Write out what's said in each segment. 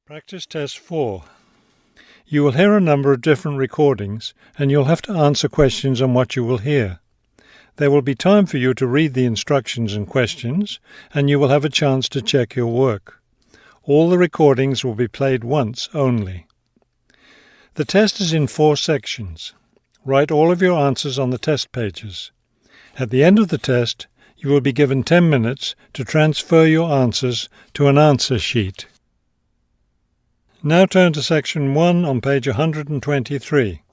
Practice Test 4. You will hear a number of different recordings and you'll have to answer questions on what you will hear. There will be time for you to read the instructions and questions, and you will have a chance to check your work. All the recordings will be played once only. The test is in 4 sections. Write all of your answers on the test pages. At the end of the test, you will be given 10 minutes to transfer your answers to an answer sheet. Now turn to Section 1 on page 123.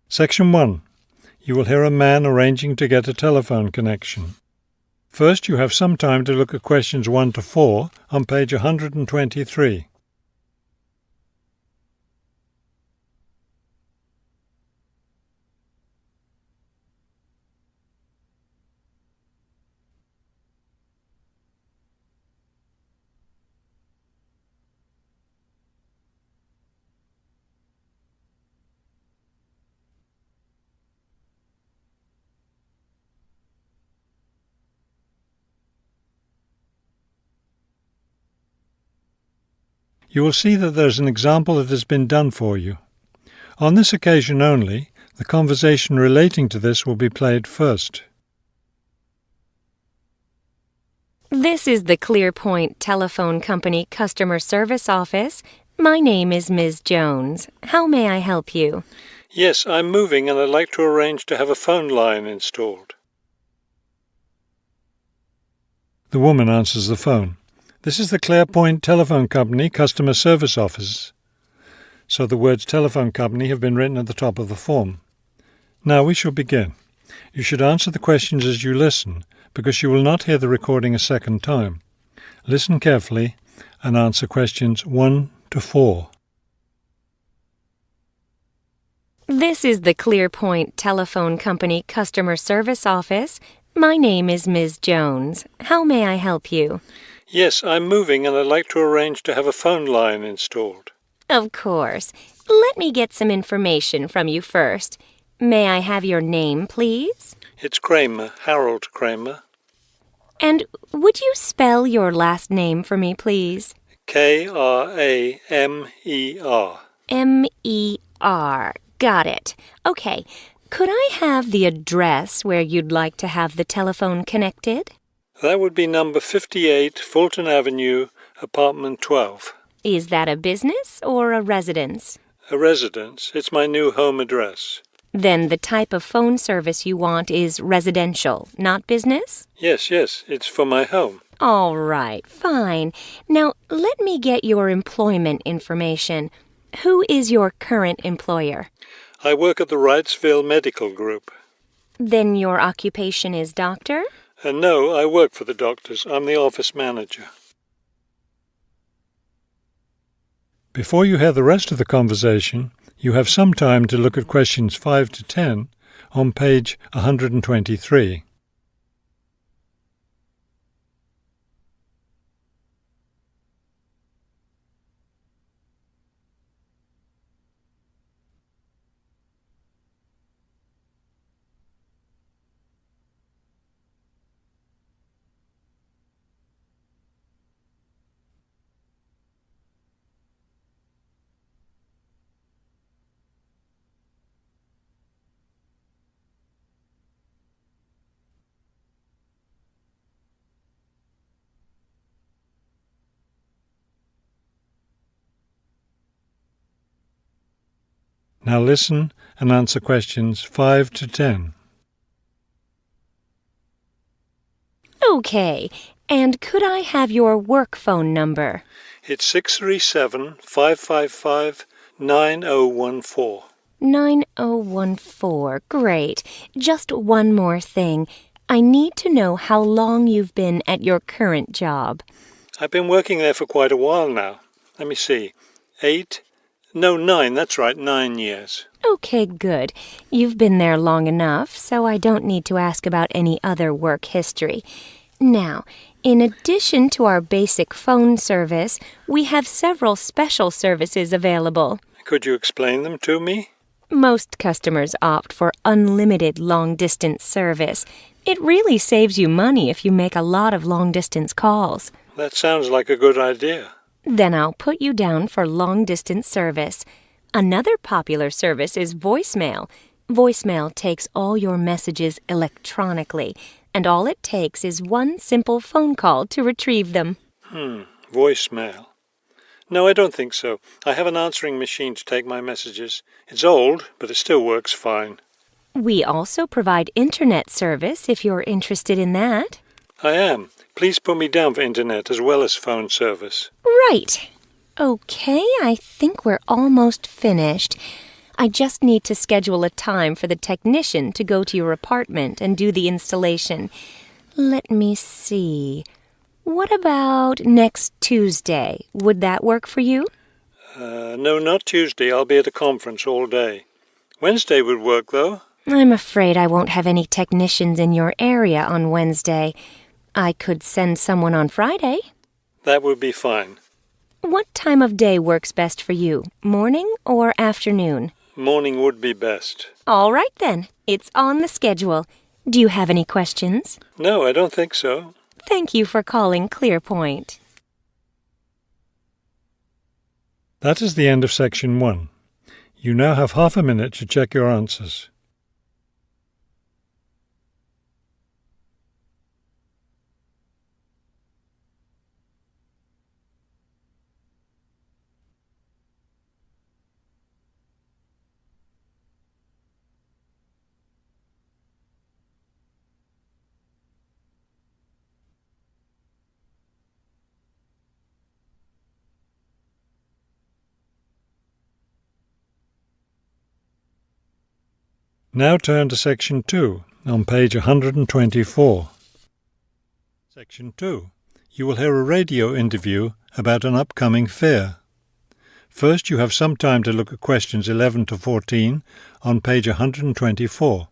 Section 1. You will hear a man arranging to get a telephone connection. First, you have some time to look at questions 1 to 4 on page 123. You will see that there is an example that has been done for you. On this occasion only, the conversation relating to this will be played first. This is the ClearPoint Telephone Company Customer Service Office. My name is Ms. Jones. How may I help you? Yes, I'm moving and I'd like to arrange to have a phone line installed. The woman answers the phone. This is the ClearPoint Telephone Company Customer Service Office. So the words telephone company have been written at the top of the form. Now we shall begin. You should answer the questions as you listen, because you will not hear the recording a second time. Listen carefully and answer questions 1 to 4. This is the ClearPoint Telephone Company Customer Service Office. My name is Ms. Jones. How may I help you? Yes, I'm moving and I'd like to arrange to have a phone line installed. Of course. Let me get some information from you first. May I have your name, please? It's Kramer, Harold Kramer. And would you spell your last name for me, please? Kramer. M-E-R. Got it. Okay. Could I have the address where you'd like to have the telephone connected? That would be number 58, Fulton Avenue, apartment 12. Is that a business or a residence? A residence. It's my new home address. Then the type of phone service you want is residential, not business? Yes, it's for my home. All right, fine. Now, let me get your employment information. Who is your current employer? I work at the Wrightsville Medical Group. Then your occupation is doctor? No, I work for the doctors. I'm the office manager. Before you hear the rest of the conversation, you have some time to look at questions 5 to 10 on page 123. Now listen and answer questions 5 to 10. Okay. And could I have your work phone number? It's 637-555-9014. 9014. Great. Just one more thing. I need to know how long you've been at your current job. I've been working there for quite a while now. Let me see. 9, that's right, 9 years. Okay, good. You've been there long enough, so I don't need to ask about any other work history. Now, in addition to our basic phone service, we have several special services available. Could you explain them to me? Most customers opt for unlimited long-distance service. It really saves you money if you make a lot of long-distance calls. That sounds like a good idea. Then I'll put you down for long-distance service. Another popular service is voicemail. Voicemail takes all your messages electronically, and all it takes is one simple phone call to retrieve them. Voicemail. No, I don't think so. I have an answering machine to take my messages. It's old, but it still works fine. We also provide internet service if you're interested in that. I am. Please put me down for internet as well as phone service. Right. Okay, I think we're almost finished. I just need to schedule a time for the technician to go to your apartment and do the installation. Let me see. What about next Tuesday? Would that work for you? No, not Tuesday. I'll be at a conference all day. Wednesday would work, though. I'm afraid I won't have any technicians in your area on Wednesday. I could send someone on Friday. That would be fine. What time of day works best for you, morning or afternoon? Morning would be best. All right then, it's on the schedule. Do you have any questions? No, I don't think so. Thank you for calling Clearpoint. That is the end of section 1. You now have half a minute to check your answers. Now turn to section 2 on page 124. Section 2. You will hear a radio interview about an upcoming fair. First, you have some time to look at questions 11 to 14 on page 124.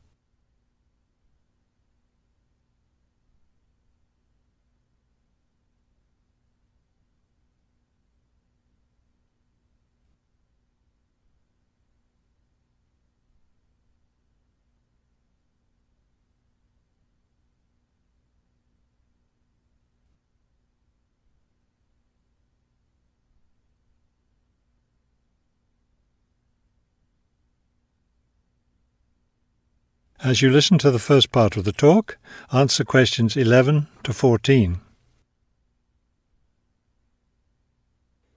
As you listen to the first part of the talk, answer questions 11 to 14.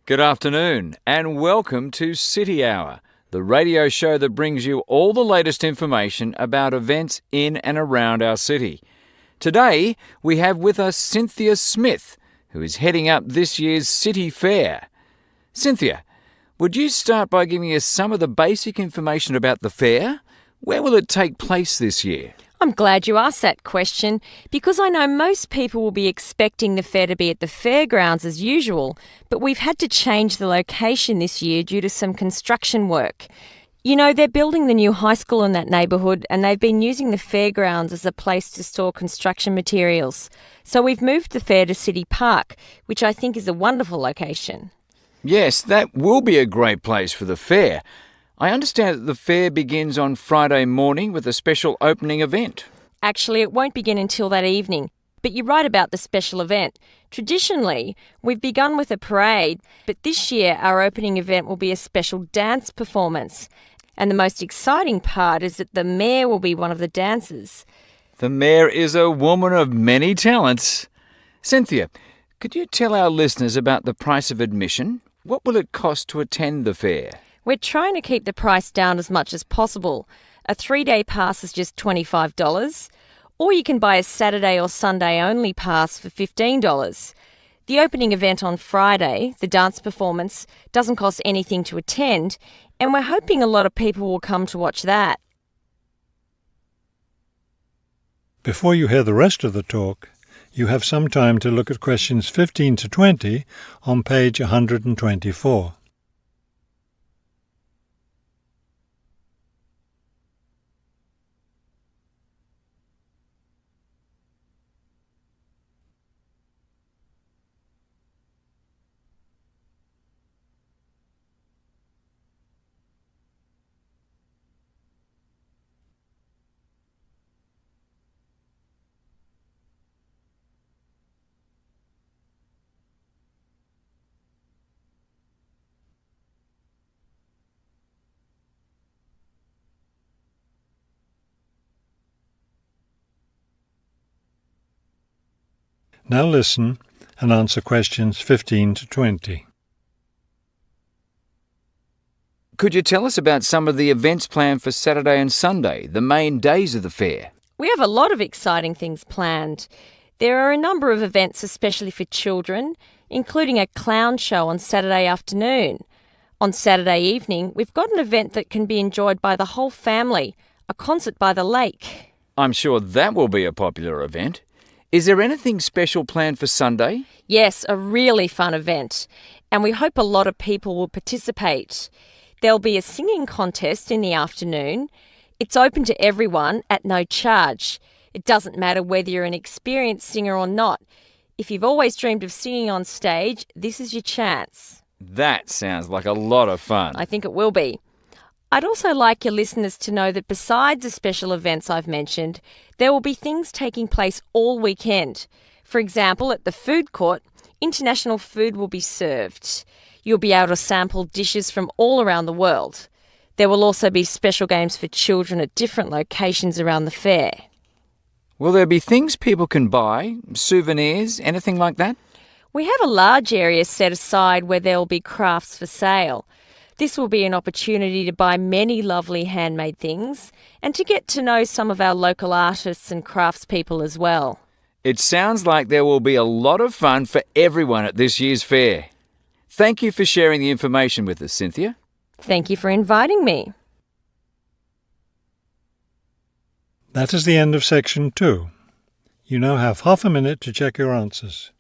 Good afternoon and welcome to City Hour, the radio show that brings you all the latest information about events in and around our city. Today we have with us Cynthia Smith, who is heading up this year's City Fair. Cynthia, would you start by giving us some of the basic information about the fair? Where will it take place this year? I'm glad you asked that question because I know most people will be expecting the fair to be at the fairgrounds as usual, but we've had to change the location this year due to some construction work. You know, they're building the new high school in that neighbourhood and they've been using the fairgrounds as a place to store construction materials. So we've moved the fair to City Park, which I think is a wonderful location. Yes, that will be a great place for the fair. I understand that the fair begins on Friday morning with a special opening event. Actually, it won't begin until that evening, but you're right about the special event. Traditionally, we've begun with a parade, but this year our opening event will be a special dance performance. And the most exciting part is that the mayor will be one of the dancers. The mayor is a woman of many talents. Cynthia, could you tell our listeners about the price of admission? What will it cost to attend the fair? We're trying to keep the price down as much as possible. A 3-day pass is just $25, or you can buy a Saturday or Sunday only pass for $15. The opening event on Friday, the dance performance, doesn't cost anything to attend, and we're hoping a lot of people will come to watch that. Before you hear the rest of the talk, you have some time to look at questions 15 to 20 on page 124. Now listen and answer questions 15 to 20. Could you tell us about some of the events planned for Saturday and Sunday, the main days of the fair? We have a lot of exciting things planned. There are a number of events especially for children, including a clown show on Saturday afternoon. On Saturday evening, we've got an event that can be enjoyed by the whole family, a concert by the lake. I'm sure that will be a popular event. Is there anything special planned for Sunday? Yes, a really fun event, and we hope a lot of people will participate. There'll be a singing contest in the afternoon. It's open to everyone at no charge. It doesn't matter whether you're an experienced singer or not. If you've always dreamed of singing on stage, this is your chance. That sounds like a lot of fun. I think it will be. I'd also like your listeners to know that besides the special events I've mentioned, there will be things taking place all weekend. For example, at the food court, international food will be served. You'll be able to sample dishes from all around the world. There will also be special games for children at different locations around the fair. Will there be things people can buy, souvenirs, anything like that? We have a large area set aside where there will be crafts for sale. This will be an opportunity to buy many lovely handmade things and to get to know some of our local artists and craftspeople as well. It sounds like there will be a lot of fun for everyone at this year's fair. Thank you for sharing the information with us, Cynthia. Thank you for inviting me. That is the end of section 2. You now have half a minute to check your answers.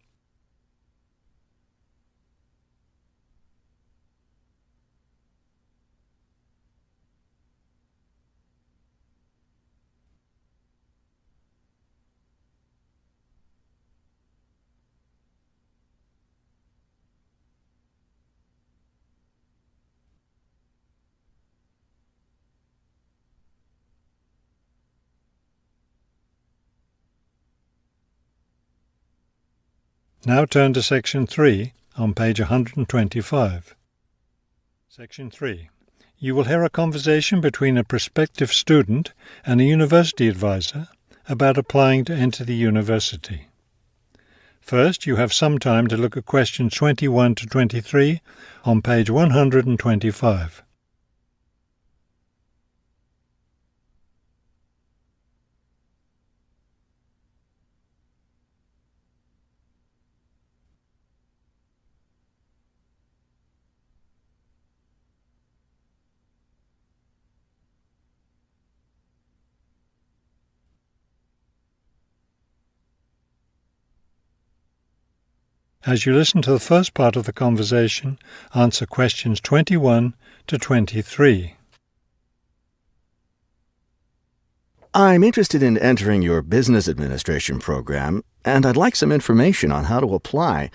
Now turn to section 3 on page 125. Section 3. You will hear a conversation between a prospective student and a university advisor about applying to enter the university. First, you have some time to look at questions 21 to 23 on page 125. As you listen to the first part of the conversation, answer questions 21 to 23. I'm interested in entering your business administration program, and I'd like some information on how to apply.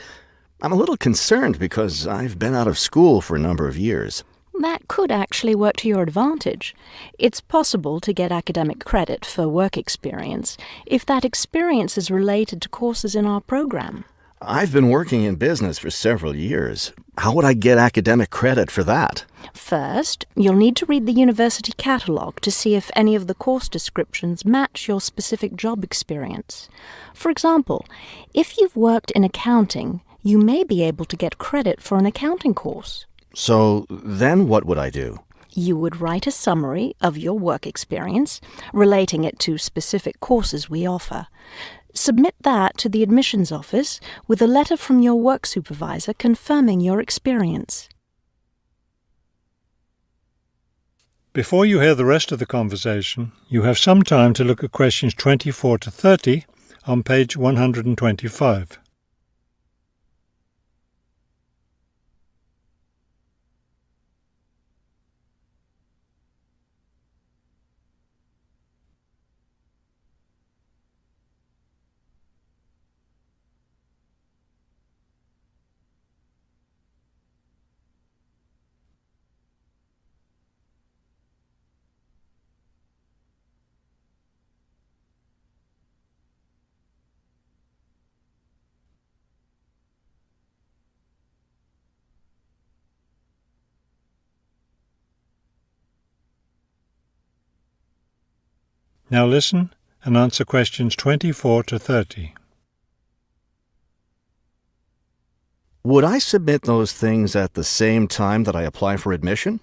I'm a little concerned because I've been out of school for a number of years. That could actually work to your advantage. It's possible to get academic credit for work experience if that experience is related to courses in our program. I've been working in business for several years. How would I get academic credit for that? First, you'll need to read the university catalogue to see if any of the course descriptions match your specific job experience. For example, if you've worked in accounting, you may be able to get credit for an accounting course. So then what would I do? You would write a summary of your work experience, relating it to specific courses we offer. Submit that to the admissions office with a letter from your work supervisor confirming your experience. Before you hear the rest of the conversation, you have some time to look at questions 24 to 30 on page 125. Now listen and answer questions 24 to 30. Would I submit those things at the same time that I apply for admission?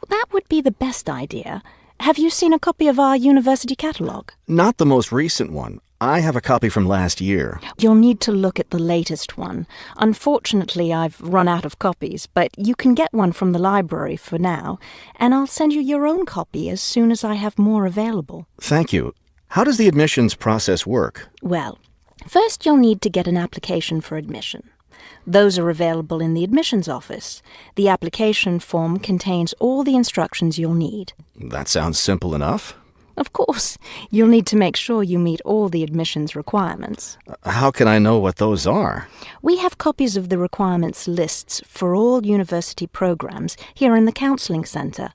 That would be the best idea. Have you seen a copy of our university catalogue? Not the most recent one. I have a copy from last year. You'll need to look at the latest one. Unfortunately, I've run out of copies, but you can get one from the library for now, and I'll send you your own copy as soon as I have more available. Thank you. How does the admissions process work? Well, first you'll need to get an application for admission. Those are available in the admissions office. The application form contains all the instructions you'll need. That sounds simple enough. Of course, you'll need to make sure you meet all the admissions requirements. How can I know what those are? We have copies of the requirements lists for all university programs here in the Counselling Centre.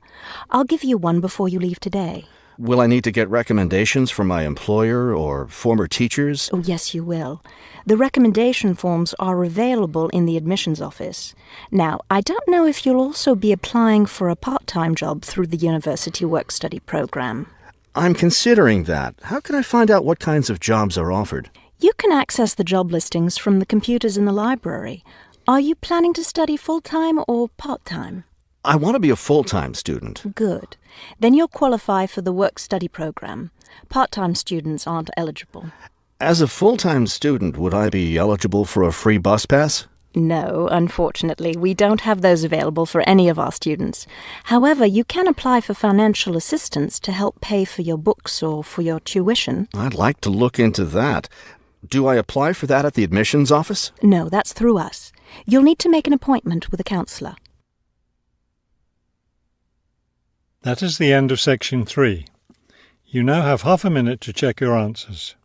I'll give you one before you leave today. Will I need to get recommendations from my employer or former teachers? Oh, yes, you will. The recommendation forms are available in the admissions office. Now, I don't know if you'll also be applying for a part-time job through the university work-study program. I'm considering that. How can I find out what kinds of jobs are offered? You can access the job listings from the computers in the library. Are you planning to study full-time or part-time? I want to be a full-time student. Good. Then you'll qualify for the work-study program. Part-time students aren't eligible. As a full-time student, would I be eligible for a free bus pass? No, unfortunately, we don't have those available for any of our students. However, you can apply for financial assistance to help pay for your books or for your tuition. I'd like to look into that. Do I apply for that at the admissions office? No, that's through us. You'll need to make an appointment with a counsellor. That is the end of section 3. You now have half a minute to check your answers.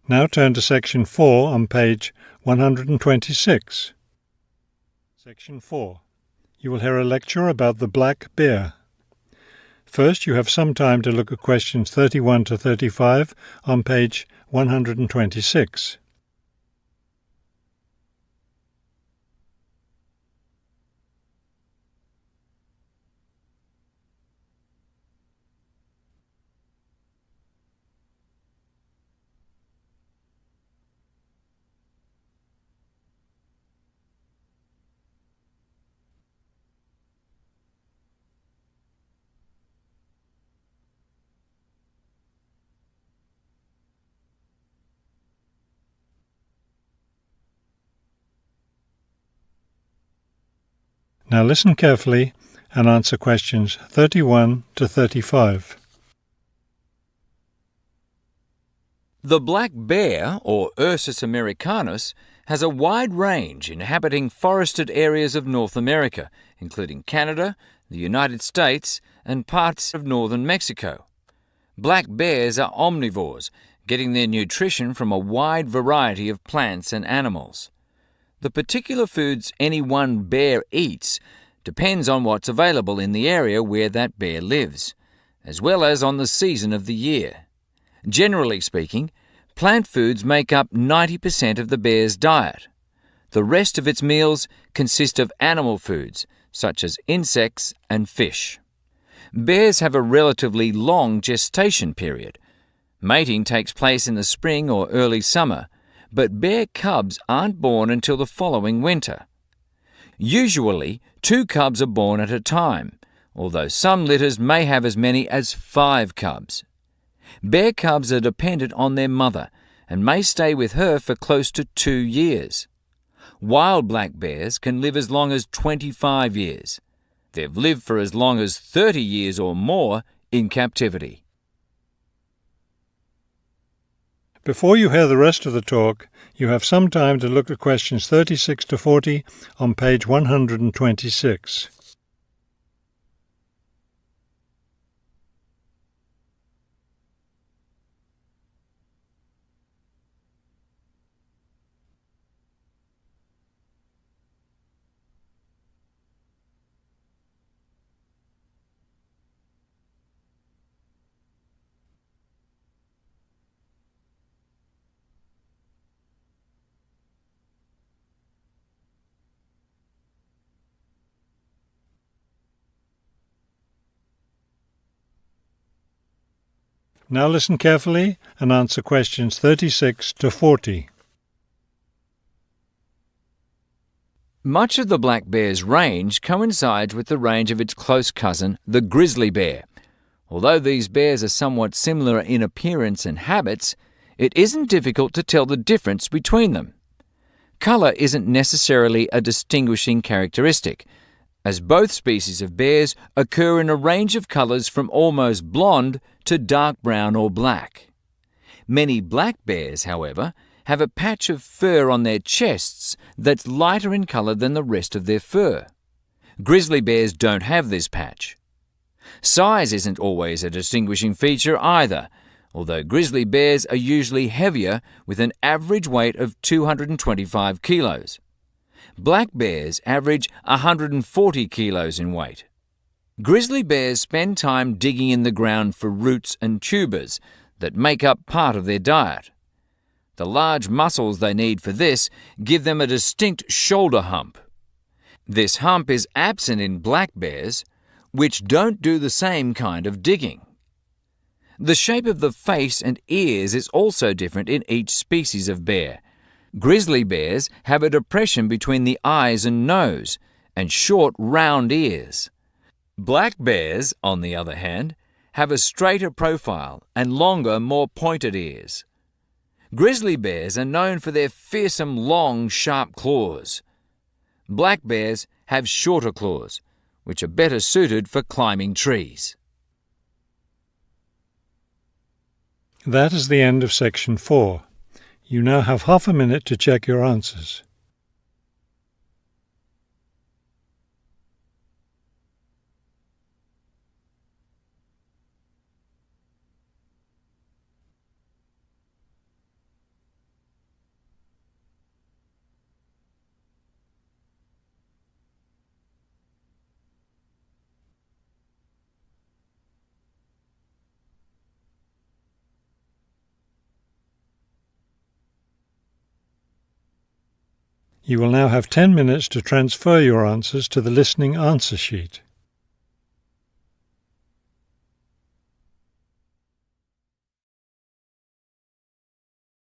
Now turn to section 4 on page 126. Section 4. You will hear a lecture about the black bear. First, you have some time to look at questions 31 to 35 on page 126. Now listen carefully and answer questions 31 to 35. The black bear, or Ursus americanus, has a wide range inhabiting forested areas of North America, including Canada, the United States, and parts of northern Mexico. Black bears are omnivores, getting their nutrition from a wide variety of plants and animals. The particular foods any one bear eats depends on what's available in the area where that bear lives, as well as on the season of the year. Generally speaking, plant foods make up 90% of the bear's diet. The rest of its meals consist of animal foods, such as insects and fish. Bears have a relatively long gestation period. Mating takes place in the spring or early summer, but bear cubs aren't born until the following winter. Usually, 2 cubs are born at a time, although some litters may have as many as 5 cubs. Bear cubs are dependent on their mother and may stay with her for close to 2 years. Wild black bears can live as long as 25 years. They've lived for as long as 30 years or more in captivity. Before you hear the rest of the talk, you have some time to look at questions 36 to 40 on page 126. Now listen carefully and answer questions 36 to 40. Much of the black bear's range coincides with the range of its close cousin, the grizzly bear. Although these bears are somewhat similar in appearance and habits, it isn't difficult to tell the difference between them. Colour isn't necessarily a distinguishing characteristic, as both species of bears occur in a range of colours from almost blonde to dark brown or black. Many black bears, however, have a patch of fur on their chests that's lighter in colour than the rest of their fur. Grizzly bears don't have this patch. Size isn't always a distinguishing feature either, although grizzly bears are usually heavier with an average weight of 225 kilos. Black bears average 140 kilos in weight. Grizzly bears spend time digging in the ground for roots and tubers that make up part of their diet. The large muscles they need for this give them a distinct shoulder hump. This hump is absent in black bears, which don't do the same kind of digging. The shape of the face and ears is also different in each species of bear. Grizzly bears have a depression between the eyes and nose, and short, round ears. Black bears, on the other hand, have a straighter profile and longer, more pointed ears. Grizzly bears are known for their fearsome, long, sharp claws. Black bears have shorter claws, which are better suited for climbing trees. That is the end of section 4. You now have half a minute to check your answers. You will now have 10 minutes to transfer your answers to the listening answer sheet.